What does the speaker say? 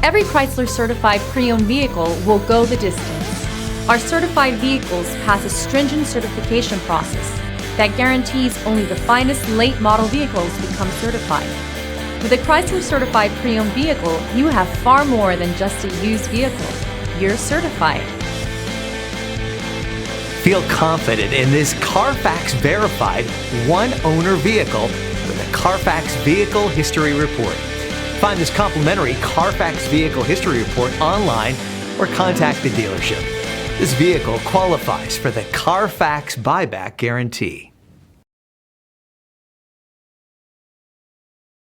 Every Chrysler certified pre-owned vehicle will go the distance. Our certified vehicles pass a stringent certification process that guarantees only the finest late model vehicles become certified. With a Chrysler certified pre-owned vehicle, you have far more than just a used vehicle. You're certified. Feel confident in this Carfax verified one-owner vehicle with a Carfax Vehicle History Report. Find this complimentary Carfax Vehicle History Report online or contact the dealership. This vehicle qualifies for the Carfax Buyback Guarantee.